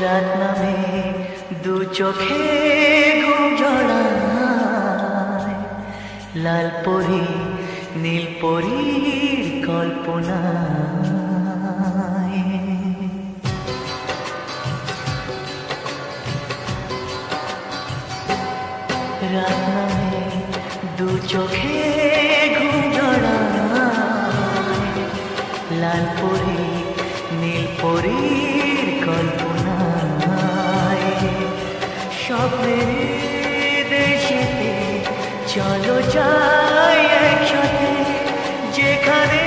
রাত নামে দু চোখে ঘুম জড়ায়, লাল পরি নীল পরীর কল্পনায়। রাত নামে দু চোখে ঘুম জড়ায়, লাল পরি নীল পরীর কল্পনায়। স্বপ্নের দেশেতে চলো যাই একসাথে, যেখানে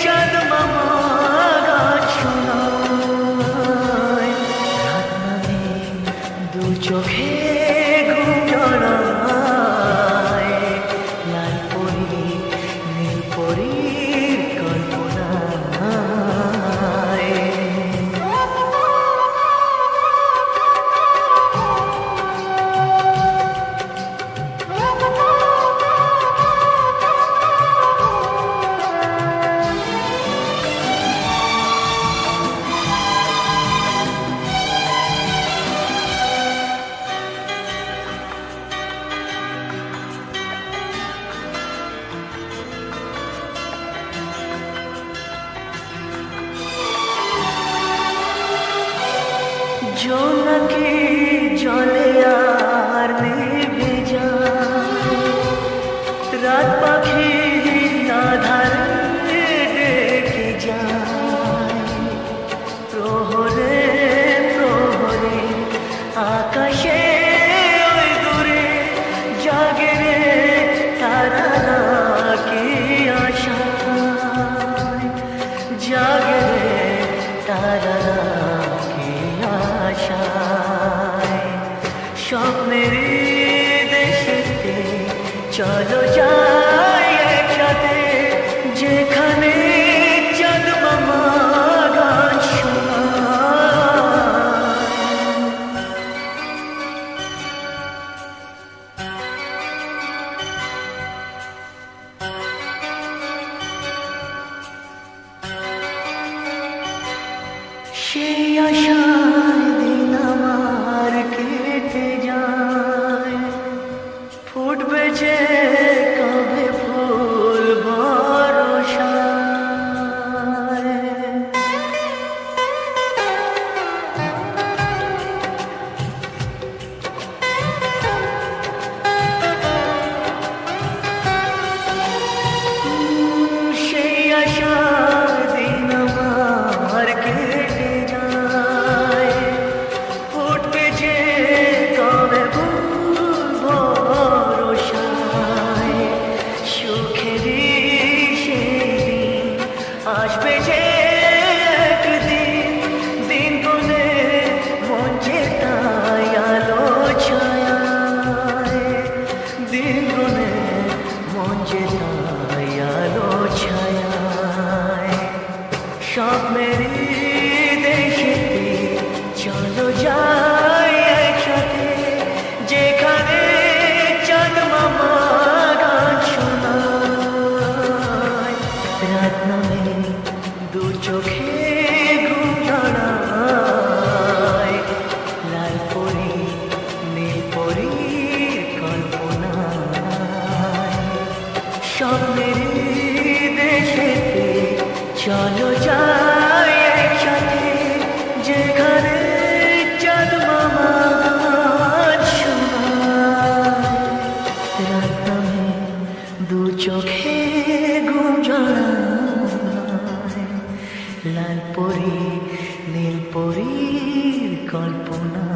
চাঁদ মামা গান শোনায়। রাত নামে দু চোখে ঘুম জড়ায়, লাল পরি নীল পরীর কল্পনায়। জোনাকি জলে আর নিভে যায়, রাত পাখি আধারে ডেকে যায়। প্রহরে প্রহরে আকাশে ওই দূরে জাগে রে তারা নাকি আশায়, জাগে রে তারা নাকি আশায়। স্বপ্নের দেশেতে চলো যাই একসাথে, যেখানে চাঁদ মামা গান শোনায়। সেই আশায় দিন আমার কেটে যায়, ফুটবে যে কবে ফুল বর্ষায়। সেই আশায় দিন আমার কেটে যায়, ফুটবে যে কবে ফুল বর্ষায়। সুখেরই সেই দিন আসবে যে একদিন, দিন গুনে মন যে তাই আলো ছায়ায়, দিন গুনে মন যে তাই আলো ছায়ায়। স্বপ্নের দেশেতে চলো যাই একসাথে, যেখানে চাঁদ মামা গান শোনায়। রাত নামে দু চোখে ঘুম জড়ায়, লাল পরি নীল পরীর কল্পনায়। স্বপ্নের দেশেতে চলো যাই একসাথে, যেখানে চাঁদ মামা গান শোনায়। রাত নামে দু চোখে ঘুম জড়ায়, লাল পরি নীল পরীর কল্পনা।